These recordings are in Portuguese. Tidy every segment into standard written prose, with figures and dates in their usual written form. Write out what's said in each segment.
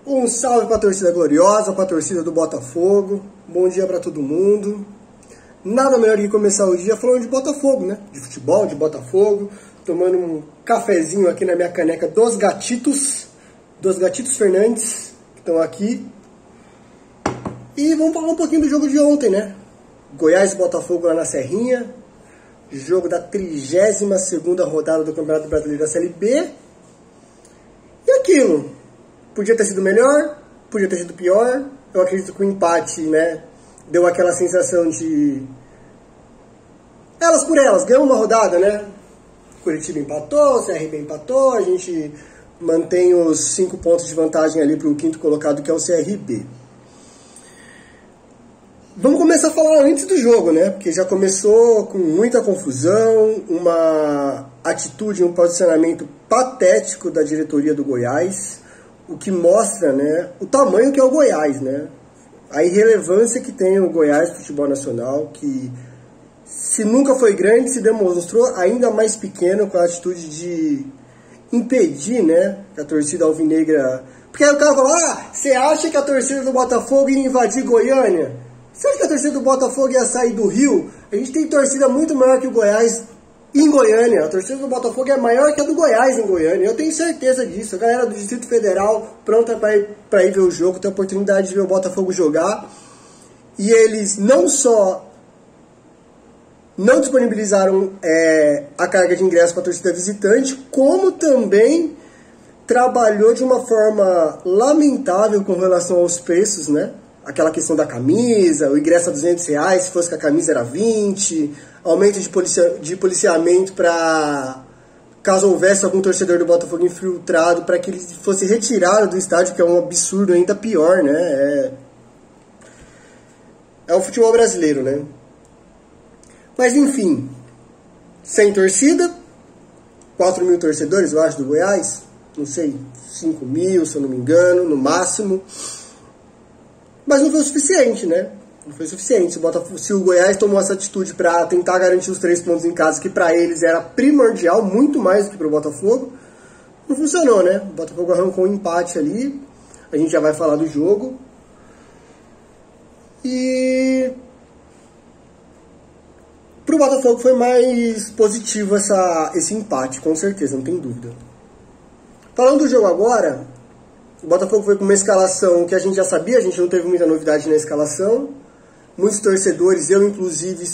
Um salve para a torcida gloriosa, para a torcida do Botafogo. Bom dia para todo mundo. Nada melhor que começar o dia falando de Botafogo, né? De futebol, de Botafogo. Tomando um cafezinho aqui na minha caneca dos Gatitos Fernandes, que estão aqui. E vamos falar um pouquinho do jogo de ontem, né? Goiás e Botafogo lá na Serrinha. Jogo da 32ª rodada do Campeonato Brasileiro da Série B. E aquilo, podia ter sido melhor, podia ter sido pior. Eu acredito que o empate, né, deu aquela sensação de elas por elas, ganhou uma rodada, né? Curitiba empatou, CRB empatou, a gente mantém os 5 pontos de vantagem ali para o 5º colocado, que é o CRB. Vamos começar a falar antes do jogo, né? Porque já começou com muita confusão, uma atitude, um posicionamento patético da diretoria do Goiás, o que mostra, né, o tamanho que é o Goiás, né? A irrelevância que tem o Goiás no futebol nacional, que se nunca foi grande, se demonstrou ainda mais pequeno com a atitude de impedir, né, que a torcida alvinegra... Porque aí o cara fala, você acha que a torcida do Botafogo ia invadir Goiânia? Você acha que a torcida do Botafogo ia sair do Rio? A gente tem torcida muito maior que o Goiás em Goiânia. A torcida do Botafogo é maior que a do Goiás em Goiânia. Eu tenho certeza disso. A galera do Distrito Federal pronta para ir ver o jogo, tem a oportunidade de ver o Botafogo jogar. E eles não só não disponibilizaram a carga de ingresso para a torcida visitante, como também trabalhou de uma forma lamentável com relação aos preços, né? Aquela questão da camisa, o ingresso a R$200, se fosse que a camisa era 20, aumento de policiamento para, caso houvesse algum torcedor do Botafogo infiltrado, para que ele fosse retirado do estádio, que é um absurdo ainda pior, né? É o futebol brasileiro, né? Mas enfim, sem torcida, 4 mil torcedores, eu acho, do Goiás, não sei, 5 mil, se eu não me engano, no máximo. Mas não foi o suficiente, né? Não foi o suficiente. Se o Goiás tomou essa atitude para tentar garantir os 3 pontos em casa, que para eles era primordial, muito mais do que para o Botafogo, não funcionou, né? O Botafogo arrancou um empate ali. A gente já vai falar do jogo. E para o Botafogo foi mais positivo esse empate, com certeza, não tem dúvida. Falando do jogo agora... O Botafogo foi com uma escalação que a gente já sabia, a gente não teve muita novidade na escalação. Muitos torcedores, eu inclusive,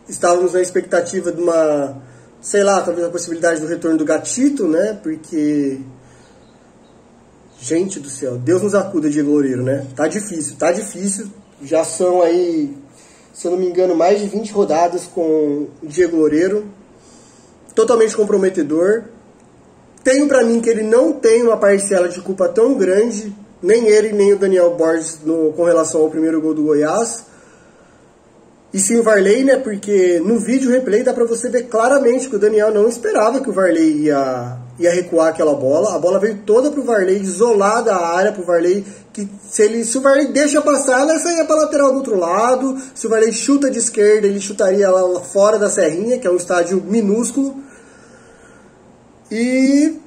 estávamos na expectativa de uma, sei lá, talvez a possibilidade do retorno do Gatito, né? Porque, gente do céu, Deus nos acuda, Diego Loureiro, né? Tá difícil. Já são aí, se eu não me engano, mais de 20 rodadas com o Diego Loureiro. Totalmente comprometedor. Tenho pra mim que ele não tem uma parcela de culpa tão grande, nem ele nem o Daniel Borges com relação ao primeiro gol do Goiás. E sim o Varley, né? Porque no vídeo replay dá pra você ver claramente que o Daniel não esperava que o Varley ia recuar aquela bola. A bola veio toda pro Varley, isolada a área pro Varley, que se o Varley deixa passar, ela saia pra lateral do outro lado. Se o Varley chuta de esquerda, ele chutaria lá fora da Serrinha, que é um estádio minúsculo. E,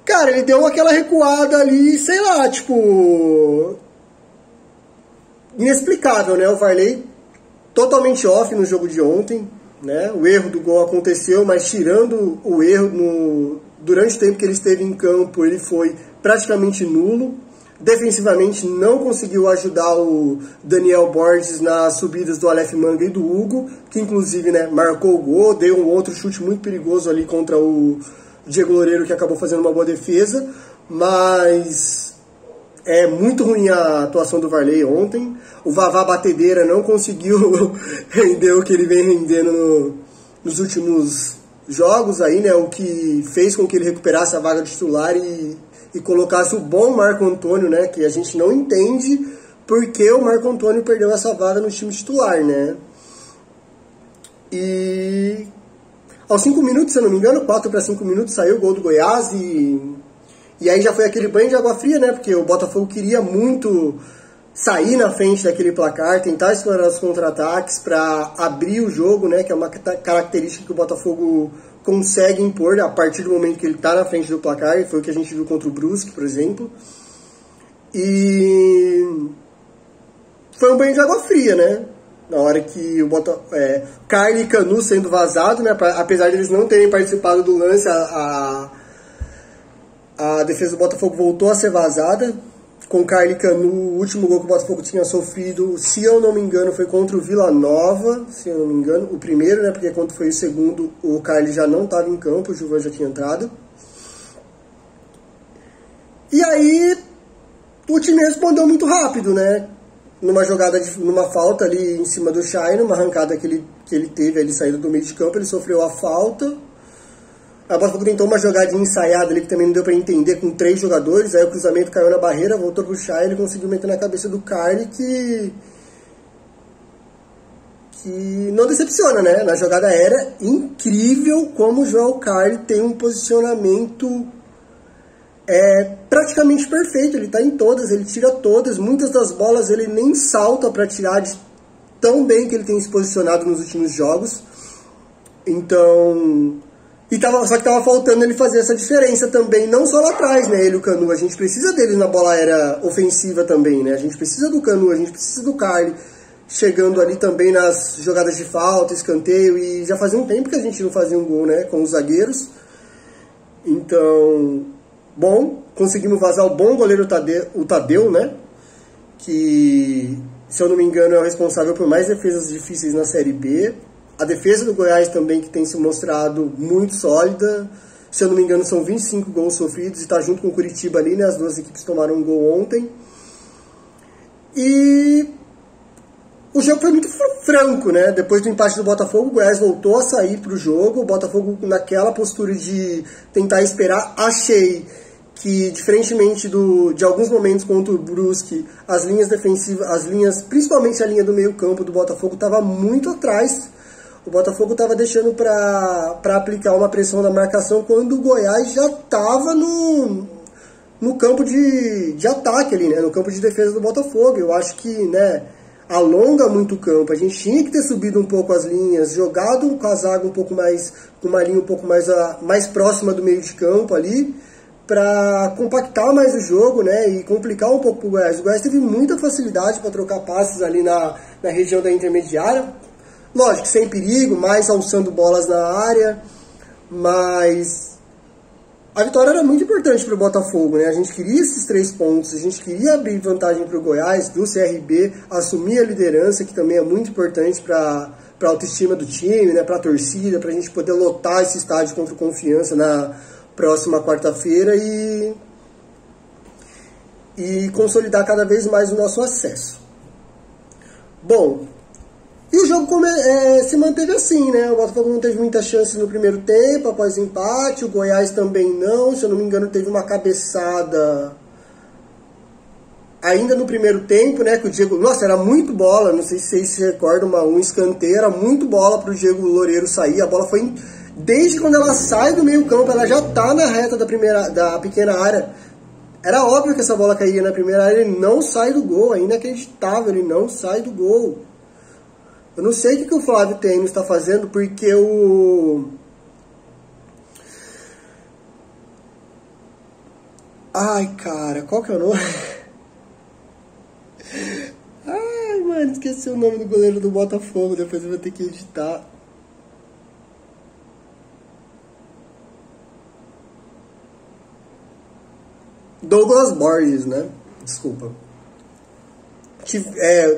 cara, ele deu aquela recuada ali, sei lá, tipo... inexplicável, né? O Varley totalmente off no jogo de ontem, né? O erro do gol aconteceu, mas tirando o erro durante o tempo que ele esteve em campo, ele foi praticamente nulo. Defensivamente não conseguiu ajudar o Daniel Borges nas subidas do Aleph Manga e do Hugo, que inclusive, né, marcou o gol, deu um outro chute muito perigoso ali contra o Diego Loureiro, que acabou fazendo uma boa defesa, mas é muito ruim a atuação do Varley ontem. O Vavá Batedeira não conseguiu render o que ele vem rendendo nos últimos jogos aí, né? O que fez com que ele recuperasse a vaga de titular e colocasse o bom Marco Antônio, né? Que a gente não entende porque o Marco Antônio perdeu essa vaga no time titular, né? E aos 5 minutos, se eu não me engano, 4 para 5 minutos, saiu o gol do Goiás e aí já foi aquele banho de água fria, né? Porque o Botafogo queria muito sair na frente daquele placar, tentar explorar os contra-ataques para abrir o jogo, né? Que é uma característica que o Botafogo consegue impor a partir do momento que ele está na frente do placar, e foi o que a gente viu contra o Brusque, por exemplo. E foi um banho de água fria, né? Na hora que o Carly e Canu sendo vazado, né? Apesar de eles não terem participado do lance, a defesa do Botafogo voltou a ser vazada. Com Carly e Canu, o último gol que o Botafogo tinha sofrido, se eu não me engano, foi contra o Vila Nova, se eu não me engano, o primeiro, né? Porque quando foi o segundo, o Carly já não estava em campo, o Gilvan já tinha entrado. E aí, o time respondeu muito rápido, né? Numa jogada, numa falta ali em cima do Chay, numa arrancada que ele teve ali saído do meio de campo, ele sofreu a falta. A Botafogo tentou uma jogadinha ensaiada ali que também não deu para entender, com 3 jogadores, aí o cruzamento caiu na barreira, voltou pro Chay, ele conseguiu meter na cabeça do Carly, que não decepciona, né? Na jogada aérea, incrível como o João Carly tem um posicionamento praticamente perfeito, ele está em todas, ele tira todas, muitas das bolas ele nem salta para tirar de tão bem que ele tem se posicionado nos últimos jogos. Então, só que estava faltando ele fazer essa diferença também, não só lá atrás, né, ele e o Canu, a gente precisa dele na bola aérea ofensiva também, né, a gente precisa do Canu, a gente precisa do Carly chegando ali também nas jogadas de falta, escanteio, e já fazia um tempo que a gente não fazia um gol, né, com os zagueiros. Então, bom, conseguimos vazar o bom goleiro o Tadeu, né? Que, se eu não me engano, é o responsável por mais defesas difíceis na Série B. A defesa do Goiás também, que tem se mostrado muito sólida. Se eu não me engano, são 25 gols sofridos e está junto com o Curitiba ali, né? As duas equipes tomaram um gol ontem. E o jogo foi muito franco, né? Depois do empate do Botafogo, o Goiás voltou a sair para o jogo. O Botafogo, naquela postura de tentar esperar, achei que, diferentemente de alguns momentos contra o Brusque, as linhas defensivas, principalmente a linha do meio campo do Botafogo, estava muito atrás. O Botafogo estava deixando para aplicar uma pressão na marcação quando o Goiás já estava no campo de ataque ali, né? No campo de defesa do Botafogo. Eu acho que, né, alonga muito o campo. A gente tinha que ter subido um pouco as linhas, jogado com a zaga um pouco mais, com uma linha um pouco mais próxima do meio de campo ali, para compactar mais o jogo, né, e complicar um pouco o Goiás. O Goiás teve muita facilidade para trocar passes ali na região da intermediária. Lógico, sem perigo, mais alçando bolas na área, mas a vitória era muito importante para o Botafogo, né? A gente queria esses 3 pontos, a gente queria abrir vantagem para o Goiás, do CRB, assumir a liderança, que também é muito importante para a autoestima do time, né, para a torcida, para a gente poder lotar esse estádio contra o Confiança na próxima quarta-feira e consolidar cada vez mais o nosso acesso. Bom, e o jogo se manteve assim, né? O Botafogo não teve muitas chances no primeiro tempo, após o empate, o Goiás também não, se eu não me engano teve uma cabeçada ainda no primeiro tempo, né, que o Diego, nossa, era muito bola, não sei se vocês se recordam, um escanteio, era muito bola para o Diego Loureiro sair, a bola foi, desde quando ela sai do meio campo, ela já está na reta da pequena área, era óbvio que essa bola caía na primeira área, ele não sai do gol, é inacreditável, ele não sai do gol. Eu não sei o que o Flávio Tênis está fazendo, porque ai, cara, qual que é o nome? Ai, mano, esqueci o nome do goleiro do Botafogo, depois eu vou ter que editar. Douglas Borges, né? Desculpa.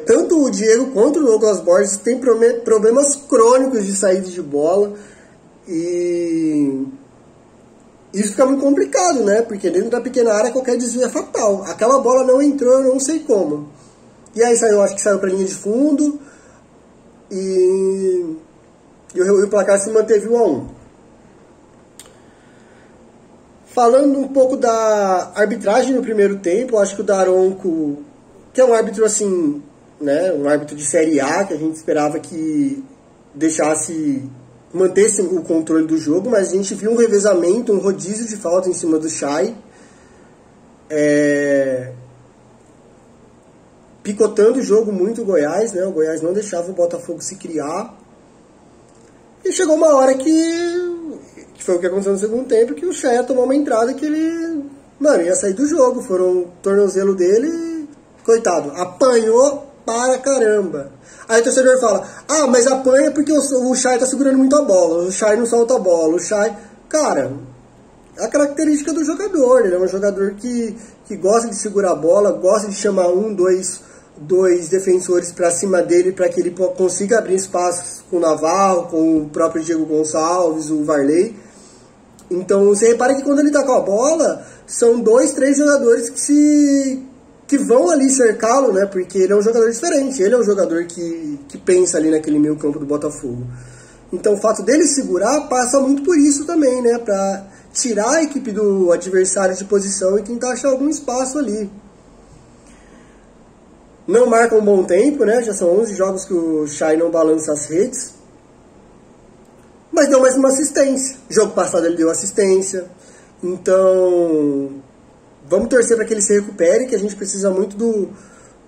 Tanto o Diego quanto o Douglas Borges têm problemas crônicos de saída de bola e isso fica muito complicado, né? Porque dentro da pequena área qualquer desvio é fatal. Aquela bola não entrou, eu não sei como. E aí acho que saiu para a linha de fundo e o placar se manteve 1-1. Falando um pouco da arbitragem no primeiro tempo, eu acho que o Daronco, que é um árbitro assim, né, um árbitro de Série A, que a gente esperava que mantesse o controle do jogo, mas a gente viu um revezamento, um rodízio de falta em cima do Chay, picotando o jogo muito o Goiás, né, o Goiás não deixava o Botafogo se criar, e chegou uma hora que foi o que aconteceu no segundo tempo, que o Chay ia tomar uma entrada que ele mano, ia sair do jogo. Foram o tornozelo dele, coitado, apanhou para caramba. Aí o torcedor fala, ah, mas apanha porque o Chay tá segurando muito a bola, o Chay não solta a bola, o Chay... Cara, é a característica do jogador, ele é um jogador que gosta de segurar a bola, gosta de chamar dois defensores para cima dele para que ele consiga abrir espaços com o Navarro, com o próprio Diego Gonçalves, o Varley. Então você repara que quando ele tá com a bola, são 2, 3 jogadores que vão ali cercá-lo, né? Porque ele é um jogador diferente, ele é um jogador que pensa ali naquele meio campo do Botafogo. Então o fato dele segurar passa muito por isso também, né? Para tirar a equipe do adversário de posição e tentar achar algum espaço ali. Não marca um bom tempo, né? Já são 11 jogos que o Chay não balança as redes. Mas deu mais uma assistência. Jogo passado ele deu assistência. Então, vamos torcer para que ele se recupere, que a gente precisa muito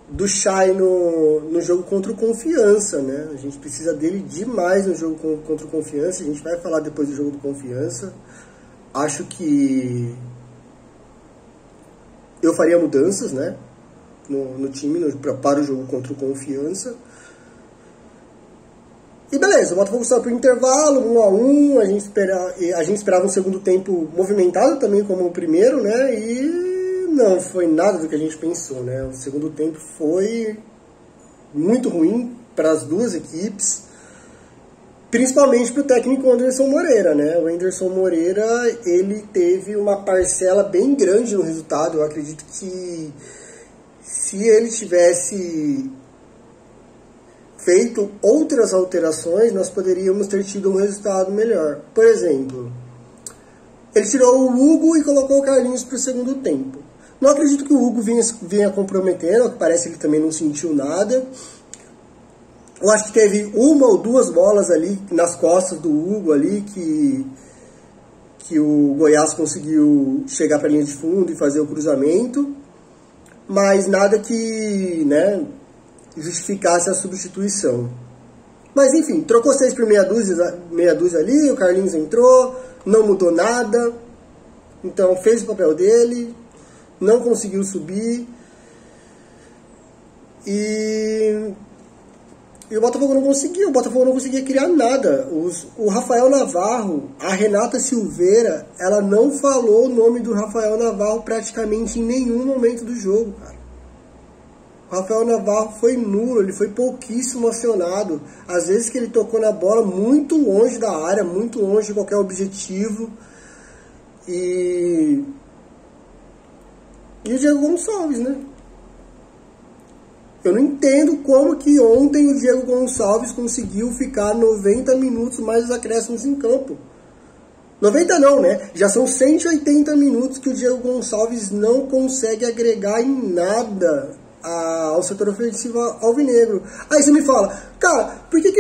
do Chay no jogo contra o Confiança, né? A gente precisa dele demais no jogo contra o Confiança. A gente vai falar depois do jogo do Confiança. Acho que eu faria mudanças, né? No time, para o jogo contra o Confiança. E beleza, o Botafogo saiu para o intervalo, 1-1, a gente esperava um segundo tempo movimentado também como o primeiro, né? E não foi nada do que a gente pensou, né? O segundo tempo foi muito ruim para as duas equipes, principalmente para o técnico Anderson Moreira, né? O Anderson Moreira, ele teve uma parcela bem grande no resultado. Eu acredito que se ele tivesse feito outras alterações, nós poderíamos ter tido um resultado melhor. Por exemplo, ele tirou o Hugo e colocou o Carlinhos para o segundo tempo. Não acredito que o Hugo venha comprometendo, parece que ele também não sentiu nada. Eu acho que teve uma ou duas bolas ali nas costas do Hugo ali que o Goiás conseguiu chegar para a linha de fundo e fazer o cruzamento, mas nada que, né, justificasse a substituição. Mas enfim, trocou 6 por meia dúzia ali, o Carlinhos entrou, não mudou nada, então fez o papel dele, não conseguiu subir, e o Botafogo não conseguia criar nada. O Rafael Navarro, a Renata Silveira, ela não falou o nome do Rafael Navarro praticamente em nenhum momento do jogo, cara. O Rafael Navarro foi nulo, ele foi pouquíssimo acionado. Às vezes que ele tocou na bola muito longe da área, muito longe de qualquer objetivo. E o Diego Gonçalves, né? Eu não entendo como que ontem o Diego Gonçalves conseguiu ficar 90 minutos mais os acréscimos em campo. 90 não, né? Já são 180 minutos que o Diego Gonçalves não consegue agregar em nada ao setor ofensivo alvinegro. Aí você me fala, cara, por que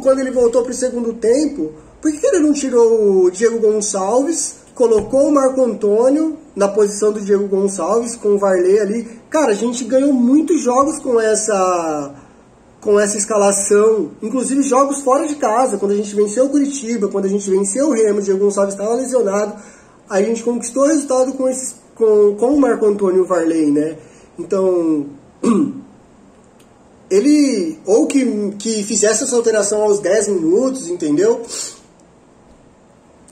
quando ele voltou para o segundo tempo, por que ele não tirou o Diego Gonçalves, colocou o Marco Antônio na posição do Diego Gonçalves, com o Varley ali? Cara, a gente ganhou muitos jogos com essa escalação, inclusive jogos fora de casa, quando a gente venceu o Curitiba, quando a gente venceu o Remo, o Diego Gonçalves estava lesionado, aí a gente conquistou o resultado com o Marco Antônio e o Varley, né? Então, ele, ou que fizesse essa alteração aos 10 minutos, entendeu?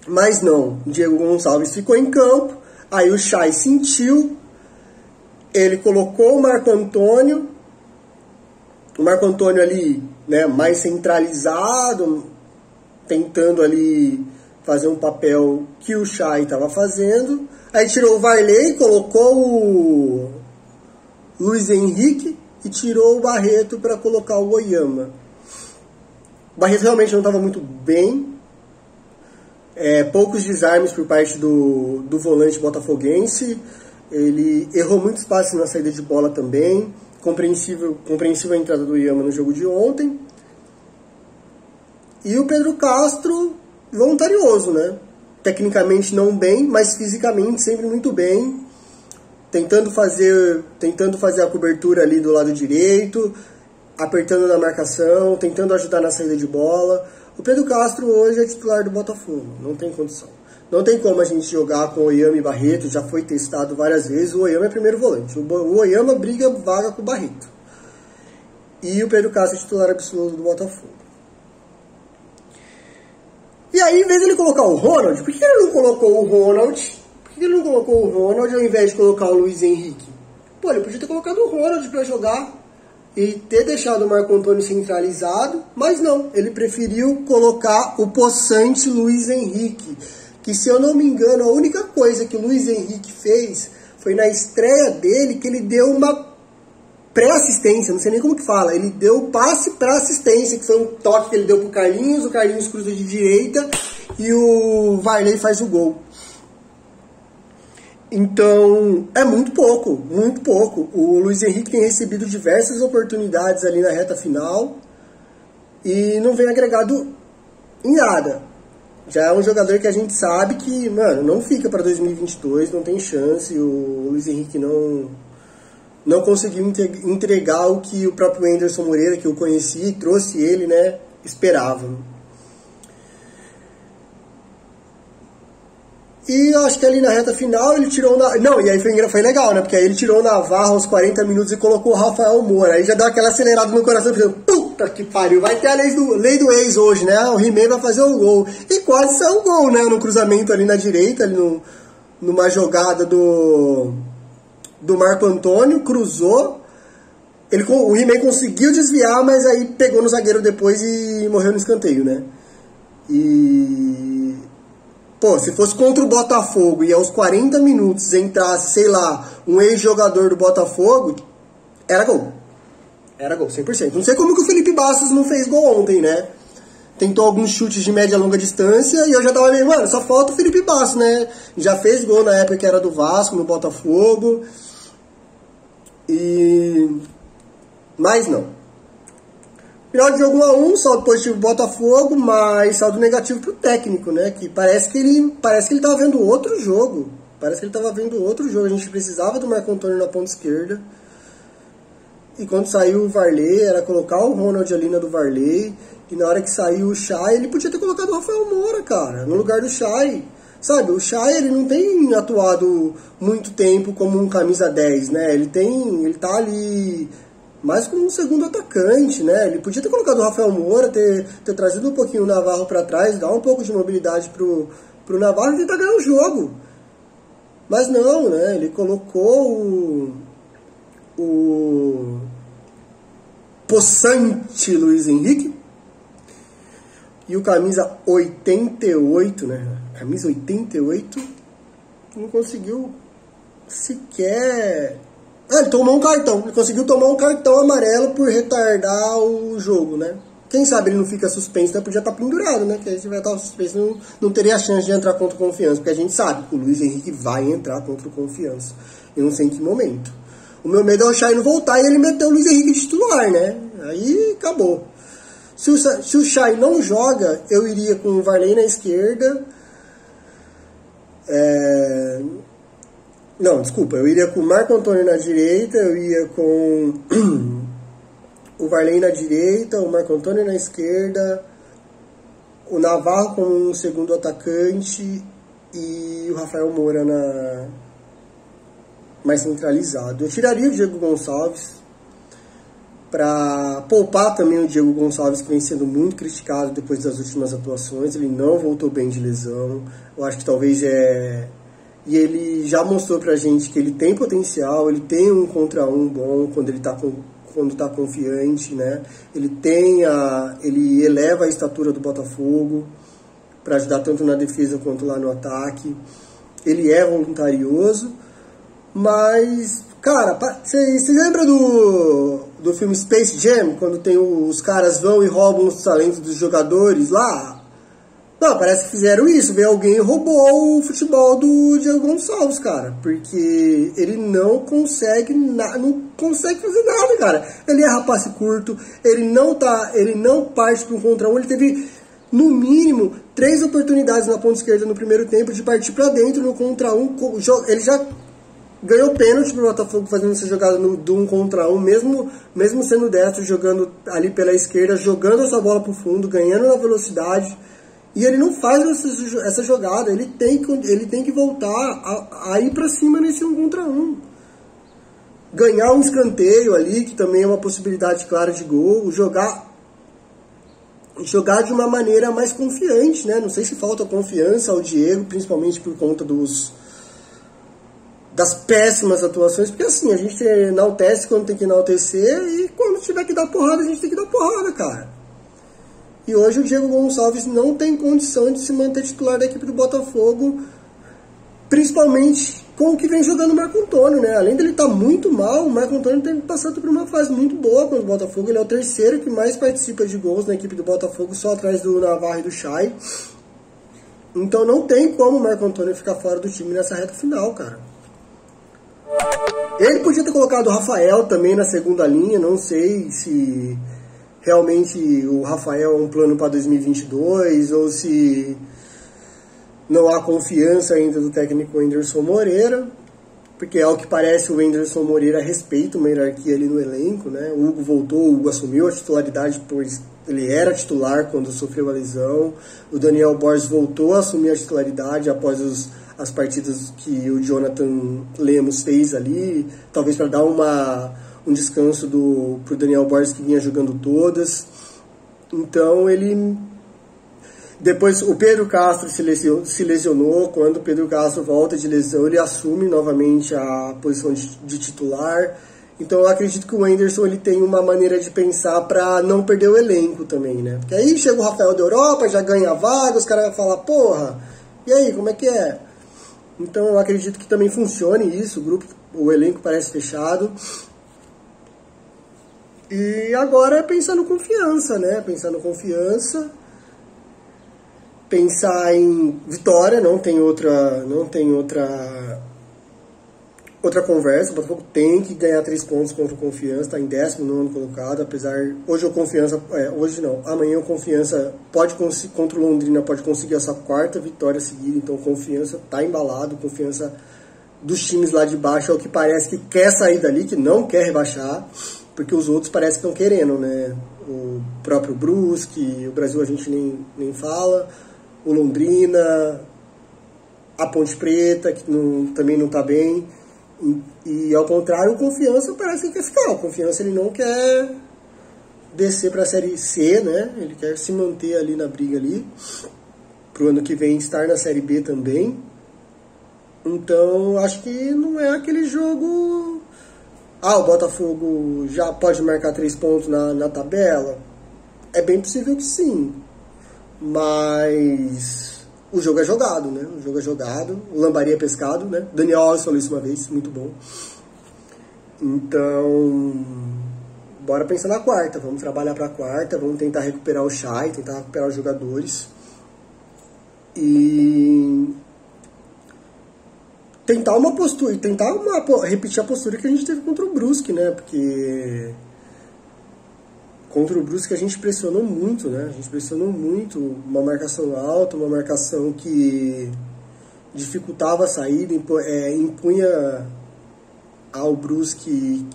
Mas não, o Diego Gonçalves ficou em campo, aí o Chay sentiu, ele colocou o Marco Antônio ali, né, mais centralizado, tentando ali fazer um papel que o Chay estava fazendo. Aí tirou o Varley, colocou o Luiz Henrique e tirou o Barreto para colocar o Oyama. O Barreto realmente não estava muito bem. Poucos desarmes por parte do volante botafoguense. Ele errou muitos passes na saída de bola também. Compreensível a entrada do Oyama no jogo de ontem. E o Pedro Castro, voluntarioso, né? Tecnicamente não bem, mas fisicamente sempre muito bem. Tentando fazer a cobertura ali do lado direito, apertando na marcação, tentando ajudar na saída de bola. O Pedro Castro hoje é titular do Botafogo, não tem condição. Não tem como a gente jogar com o Oyama e Barreto, já foi testado várias vezes, o Oyama é primeiro volante. O Oyama briga vaga com o Barreto. E o Pedro Castro é titular absoluto do Botafogo. E aí, em vez de ele colocar o Ronald, por que ele não colocou o Ronald? Por que ele não colocou o Ronald ao invés de colocar o Luiz Henrique? Pô, ele podia ter colocado o Ronald para jogar e ter deixado o Marco Antônio centralizado, mas não, ele preferiu colocar o possante Luiz Henrique, que, se eu não me engano, a única coisa que o Luiz Henrique fez foi na estreia dele que ele deu uma pré-assistência, não sei nem como que fala, ele deu passe para assistência, que foi um toque que ele deu pro Carlinhos, o Carlinhos cruza de direita e o Varley faz o gol. Então, é muito pouco, muito pouco. O Luiz Henrique tem recebido diversas oportunidades ali na reta final e não vem agregado em nada. Já é um jogador que a gente sabe que, mano, não fica para 2022, não tem chance. O Luiz Henrique não conseguiu entregar o que o próprio Anderson Moreira, que eu conheci e trouxe ele, né, esperava. E eu acho que ali na reta final ele tirou... Não, e aí foi legal, né? Porque aí ele tirou o Navarro aos 40 minutos e colocou o Rafael Moura. Aí já deu aquela acelerada no coração, pensando, puta que pariu, vai ter a lei do ex hoje, né? O He-Man vai fazer o gol. E quase saiu o gol, né? No cruzamento ali na direita, ali numa jogada do Marco Antônio, cruzou. O He-Man conseguiu desviar, mas aí pegou no zagueiro depois e morreu no escanteio, né? E... Pô, se fosse contra o Botafogo e aos 40 minutos entrasse, sei lá, um ex-jogador do Botafogo, era gol. Era gol, 100%. Não sei como que o Felipe Bastos não fez gol ontem, né? Tentou alguns chutes de média e longa distância e eu já tava meio, mano, só falta o Felipe Bastos, né? Já fez gol na época que era do Vasco, no Botafogo. Mas não. Final de jogo 1-1, saldo positivo pro Botafogo, mas saldo negativo pro técnico, né? Que parece que ele tava vendo outro jogo. A gente precisava do Marco Antônio na ponta esquerda. E quando saiu o Varley, era colocar o Ronald ali na do Varley. E na hora que saiu o Chay, ele podia ter colocado o Rafael Moura, cara, no lugar do Chay. Sabe, o Chay, ele não tem atuado muito tempo como um camisa 10, né? Ele tá ali... mais como um segundo atacante, né? Ele podia ter colocado o Rafael Moura, ter trazido um pouquinho o Navarro para trás, dar um pouco de mobilidade pro Navarro e tentar ganhar o jogo. Mas não, né? Ele colocou o possante Luiz Henrique e o camisa 88, né? Camisa 88 não conseguiu sequer... ele tomou um cartão. Ele conseguiu tomar um cartão amarelo por retardar o jogo, né? Quem sabe ele não fica suspenso, né? Podia estar pendurado, né? Que aí se vai estar suspenso, não teria a chance de entrar contra o Confiança. Porque a gente sabe que o Luiz Henrique vai entrar contra o Confiança. Eu não sei em que momento. O meu medo é o Chay não voltar e ele meter o Luiz Henrique de titular, né? Aí acabou. Se o Chay não joga, eu iria com o Varley na esquerda. Não, desculpa, eu iria com o Marco Antônio na direita, eu ia com o Varley na direita, o Marco Antônio na esquerda, o Navarro como um segundo atacante e o Rafael Moura mais centralizado. Eu tiraria o Diego Gonçalves para poupar também o Diego Gonçalves, que vem sendo muito criticado depois das últimas atuações. Ele não voltou bem de lesão, eu acho que talvez E ele já mostrou pra gente que ele tem potencial, ele tem um contra um bom quando tá confiante, né? Ele eleva a estatura do Botafogo para ajudar tanto na defesa quanto lá no ataque. Ele é voluntarioso, mas, cara, você lembra do filme Space Jam, quando tem os caras vão e roubam os talentos dos jogadores lá? Não, parece que fizeram isso, veio alguém e roubou o futebol do Diego Gonçalves, cara, porque ele não consegue fazer nada, cara. Ele é passe curto, ele não parte para um contra um, ele teve no mínimo 3 oportunidades na ponta esquerda no primeiro tempo de partir para dentro no contra um. Ele já ganhou pênalti pro Botafogo fazendo essa jogada do 1 contra 1, mesmo sendo destro, jogando ali pela esquerda, jogando essa bola pro fundo, ganhando na velocidade. E ele não faz essa jogada, ele tem que voltar a ir para cima nesse 1 contra 1. Ganhar um escanteio ali, que também é uma possibilidade clara de gol, jogar de uma maneira mais confiante, né? Não sei se falta confiança ao Diego, principalmente por conta das péssimas atuações, porque assim, a gente enaltece quando tem que enaltecer e quando tiver que dar porrada, a gente tem que dar porrada, cara. E hoje o Diego Gonçalves não tem condição de se manter titular da equipe do Botafogo, principalmente com o que vem jogando o Marco Antônio, né? Além dele estar muito mal, o Marco Antônio tem passado por uma fase muito boa com o Botafogo. Ele é o terceiro que mais participa de gols na equipe do Botafogo, só atrás do Navarro e do Chay. Então não tem como o Marco Antônio ficar fora do time nessa reta final, cara. Ele podia ter colocado o Rafael também na segunda linha, não sei se realmente o Rafael é um plano para 2022 ou se não há confiança ainda do técnico Wenderson Moreira, porque ao que parece o Wenderson Moreira respeita uma hierarquia ali no elenco, né? O Hugo voltou, o Hugo assumiu a titularidade, pois ele era titular quando sofreu a lesão. O Daniel Borges voltou a assumir a titularidade após as partidas que o Jonathan Lemos fez ali, talvez para dar um descanso pro Daniel Borges, que vinha jogando todas. Então ele... Depois o Pedro Castro se lesionou. Quando o Pedro Castro volta de lesão, ele assume novamente a posição de titular. Então eu acredito que o Wenderson ele tem uma maneira de pensar para não perder o elenco também, né? Porque aí chega o Rafael da Europa, já ganha a vaga, os caras vão falar, porra, e aí, como é que é? Então eu acredito que também funcione isso, o elenco parece fechado. E agora é pensar no confiança, né? Pensar no confiança, pensar em vitória, não tem outra conversa. O Botafogo tem que ganhar 3 pontos contra o Confiança, está em 19º colocado, apesar... Amanhã o Confiança contra o Londrina pode conseguir essa 4ª vitória seguida, então o Confiança está embalado, Confiança dos times lá de baixo é o que parece que quer sair dali, que não quer rebaixar, porque os outros parecem que estão querendo, né? O próprio Brusque, o Brasil a gente nem fala, o Londrina, a Ponte Preta, que também não está bem. E ao contrário, o Confiança parece que quer ficar. O Confiança ele não quer descer para a Série C, né? Ele quer se manter ali na briga ali, pro ano que vem estar na Série B também. Então acho que não é aquele jogo... o Botafogo já pode marcar 3 pontos na tabela? É bem possível que sim, mas o jogo é jogado, né? O jogo é jogado, o Lambari é pescado, né? Daniel Alves falou isso uma vez, muito bom. Então, bora pensar na 4ª, vamos trabalhar para a 4ª, vamos tentar recuperar o Chay, tentar recuperar os jogadores e tentar repetir a postura que a gente teve contra o Brusque, né? Porque contra o Brusque a gente pressionou muito, né? A gente pressionou muito, uma marcação alta, uma marcação que dificultava a saída, impunha ao Brusque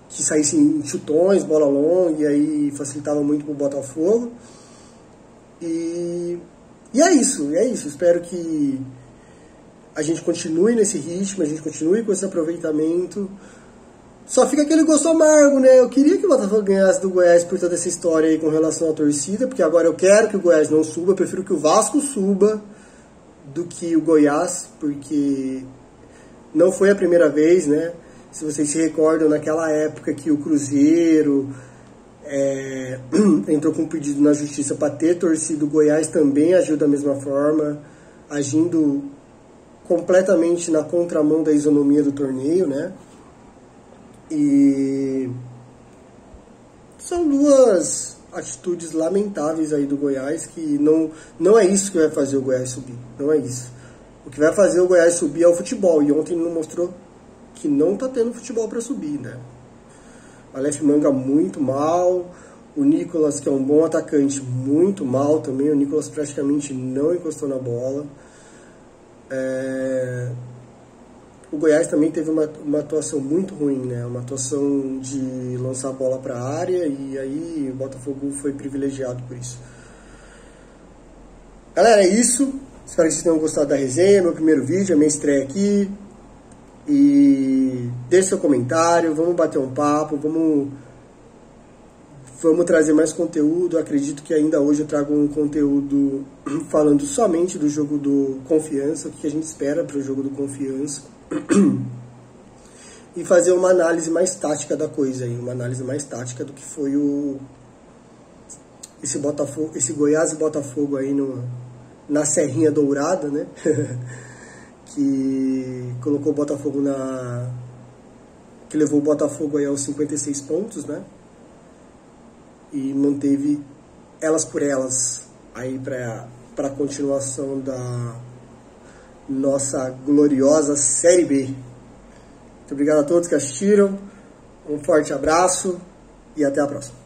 que saísse em chutões, bola longa, e aí facilitava muito pro Botafogo. E é isso. Espero que a gente continue nesse ritmo, a gente continue com esse aproveitamento. Só fica aquele gosto amargo, né? Eu queria que o Botafogo ganhasse do Goiás por toda essa história aí com relação à torcida, porque agora eu quero que o Goiás não suba, eu prefiro que o Vasco suba do que o Goiás, porque não foi a primeira vez, né? Se vocês se recordam, naquela época que o Cruzeiro entrou com um pedido na justiça para ter torcido, o Goiás também agiu da mesma forma, agindo completamente na contramão da isonomia do torneio, né? E são 2 atitudes lamentáveis aí do Goiás, que não é isso que vai fazer o Goiás subir, não é isso. O que vai fazer o Goiás subir é o futebol, e ontem não mostrou que não tá tendo futebol para subir, né? O Aleph Manga muito mal, o Nicolas, que é um bom atacante, muito mal também. O Nicolas praticamente não encostou na bola. O Goiás também teve uma atuação muito ruim, né? Uma atuação de lançar a bola para a área, e aí o Botafogo foi privilegiado por isso. Galera, é isso. Espero que vocês tenham gostado da resenha, meu primeiro vídeo, a minha estreia aqui. E deixe seu comentário, vamos bater um papo, vamos trazer mais conteúdo. Acredito que ainda hoje eu trago um conteúdo falando somente do jogo do Confiança, o que a gente espera para o jogo do Confiança. E fazer uma análise mais tática da coisa aí, uma análise mais tática do que foi esse Goiás e Botafogo aí na Serrinha Dourada, né? Que colocou o Botafogo que levou o Botafogo aí aos 56 pontos, né? E manteve elas por elas aí para a continuação da nossa gloriosa Série B. Muito obrigado a todos que assistiram, um forte abraço e até a próxima.